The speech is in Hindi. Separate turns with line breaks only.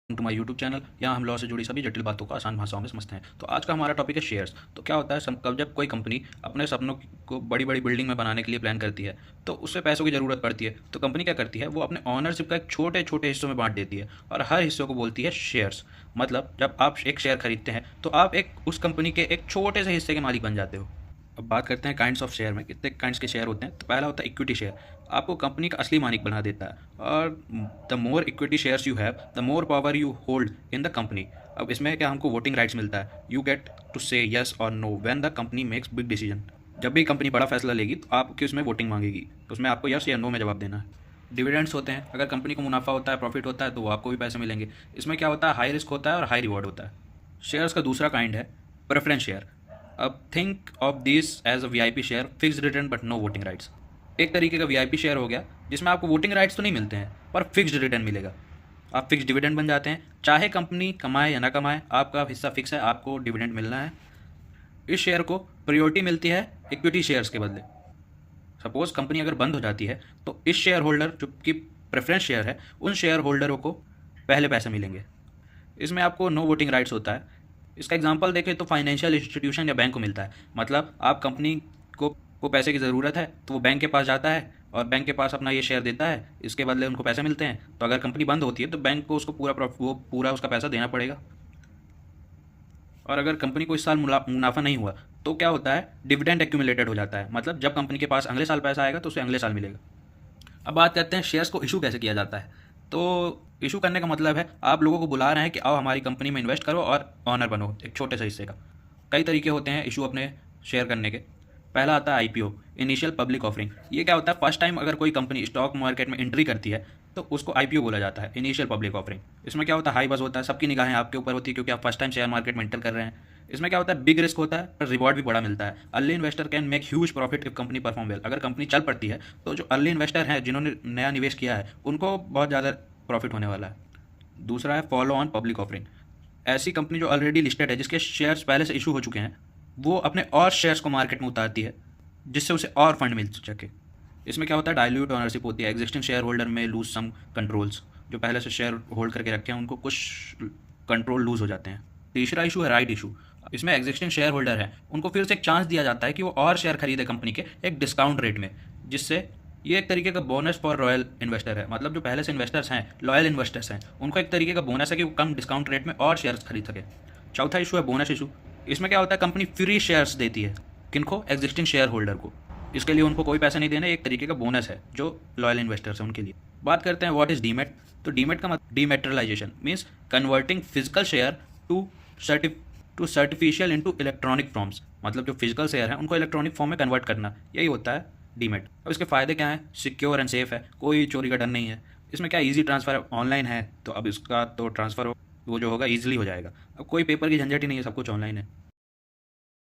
To my YouTube channel. यहाँ हम लॉ से जुड़ी सभी जटिल बातों को आसान भाषाओं में समझते हैं। तो आज का हमारा टॉपिक है शेयर्स। तो क्या होता है, जब कोई कंपनी अपने सपनों को बड़ी बड़ी बिल्डिंग में बनाने के लिए प्लान करती है तो उससे पैसों की ज़रूरत पड़ती है। तो कंपनी क्या करती है, वो अपने ऑनरशिप का एक छोटे छोटे हिस्सों में बांट देती है और हर हिस्से को बोलती है शेयर्स। मतलब जब आप एक शेयर खरीदते हैं तो आप एक उस कंपनी के एक छोटे से हिस्से के मालिक बन जाते हो। अब बात करते हैं काइंड्स ऑफ शेयर में, कितने काइंड्स के शेयर होते हैं। तो पहला होता है इक्विटी शेयर, आपको कंपनी का असली मालिक बना देता है। और the more equity shares you have the more power you hold in the company. अब इसमें क्या हमको वोटिंग राइट्स मिलता है। यू गेट टू से यस और know when the company makes big decision. जब भी कंपनी बड़ा फैसला लेगी तो आपकी उसमें वोटिंग मांगेगी, तो उसमें आपको यस या नो में जवाब देना है। डिविडेंड्स होते हैं, अगर कंपनी को मुनाफा होता है, प्रॉफिट होता है, तो वो आपको भी पैसे मिलेंगे। इसमें क्या होता है, हाई रिस्क होता है और हाई रिवॉर्ड होता है। शेयर्स का दूसरा काइंड है प्रेफरेंस शेयर। अब think of this as a VIP share, fixed return but no voting rights. एक तरीके का वीआईपी शेयर हो गया जिसमें आपको वोटिंग राइट्स तो नहीं मिलते हैं पर फिक्स्ड रिटर्न मिलेगा। आप फिक्स डिविडेंड बन जाते हैं, चाहे कंपनी कमाए या ना कमाए, आपका हिस्सा फिक्स है, आपको डिविडेंड मिलना है। इस शेयर को प्रायोरिटी मिलती है इक्विटी शेयर्स के बदले। सपोज कंपनी अगर बंद हो जाती है तो इस शेयर होल्डर जो कि प्रेफरेंस शेयर है, उन शेयर होल्डरों को पहले पैसे मिलेंगे। इसमें आपको नो वोटिंग राइट्स होता है। इसका एग्जांपल देखें तो फाइनेंशियल इंस्टीट्यूशन या बैंक को मिलता है। मतलब आप कंपनी को पैसे की ज़रूरत है तो वो बैंक के पास जाता है और बैंक के पास अपना ये शेयर देता है, इसके बदले उनको पैसे मिलते हैं। तो अगर कंपनी बंद होती है तो बैंक को उसको पूरा उसका पैसा देना पड़ेगा। और अगर कंपनी को इस साल मुनाफा नहीं हुआ तो क्या होता है, डिविडेंड एक्यूमुलेटेड हो जाता है। मतलब जब कंपनी के पास अगले साल पैसा आएगा तो उसे अगले साल मिलेगा। अब बात करते हैं शेयर्स को इशू कैसे किया जाता है। तो इशू करने का मतलब है आप लोगों को बुला रहे हैं कि आओ हमारी कंपनी में इन्वेस्ट करो और ऑनर बनो एक छोटे से हिस्से का। कई तरीके होते हैं इशू अपने शेयर करने के। पहला आता है आईपीओ, इनिशियल पब्लिक ऑफरिंग। ये क्या होता है, फर्स्ट टाइम अगर कोई कंपनी स्टॉक मार्केट में एंट्री करती है तो उसको आईपीओ बोला जाता है, इनिशियल पब्लिक ऑफरिंग। इसमें क्या होता है, हाई बस होता है, सबकी निगाहें आपके ऊपर होती है क्योंकि आप फर्स्ट टाइम शेयर मार्केट में एंटर कर रहे हैं। इसमें क्या होता है, बिग रिस्क होता है पर रिवॉर्ड भी बड़ा मिलता है। Early investor can make huge profit if company perform well. अगर कंपनी चल पड़ती है तो जो अर्ली इन्वेस्टर हैं जिन्होंने नया निवेश किया है उनको बहुत ज़्यादा प्रॉफिट होने वाला है। दूसरा है फॉलो ऑन पब्लिक ऑफरिंग। ऐसी कंपनी जो ऑलरेडी लिस्टेड है, जिसके शेयर्स पहले से इशू हो चुके हैं, वो अपने और शेयर्स को मार्केट में उतारती है जिससे उसे और फंड मिल सके। इसमें क्या होता है, डाइल्यूट ओनरशिप होती है। एग्जिस्टिंग शेयर होल्डर में लूज सम कंट्रोल्स। जो पहले से शेयर होल्ड करके रखे हैं उनको कुछ कंट्रोल लूज हो जाते हैं। तीसरा इशू है राइट इशू। इसमें एग्जिस्टिंग शेयर होल्डर है उनको फिर से एक चांस दिया जाता है कि वो और शेयर खरीदे कंपनी के एक डिस्काउंट रेट में, जिससे ये एक तरीके का बोनस फॉर रॉयल इन्वेस्टर है। मतलब जो पहले से इन्वेस्टर्स हैं, लॉयल इन्वेस्टर्स हैं, उनको एक तरीके का बोनस है कि वो कम डिस्काउंट रेट में और शेयर्स खरीद सके। चौथा इशू है बोनस इशू। इसमें क्या होता है, कंपनी फ्री शेयर्स देती है किनको, एग्जिस्टिंग शेयर होल्डर को। इसके लिए उनको कोई पैसा नहीं देना, एक तरीके का बोनस है जो लॉयल इन्वेस्टर्स हैं उनके लिए। बात करते हैं व्हाट इज डीमेट। तो डीमेट का मतलब dematerialisation means converting physical share to artificial into electronic forms. मतलब जो फिजिकल शेयर है उनको इलेक्ट्रॉनिक फॉर्म में कन्वर्ट करना, यही होता है डीमेट। अब इसके फ़ायदे क्या हैं, सिक्योर एंड सेफ है, कोई चोरी का डर नहीं है। इसमें क्या इजी ट्रांसफ़र ऑनलाइन है, तो अब इसका तो ट्रांसफ़र वो जो होगा ईजिली हो जाएगा। अब कोई पेपर की झंझट ही नहीं है, सब कुछ ऑनलाइन है।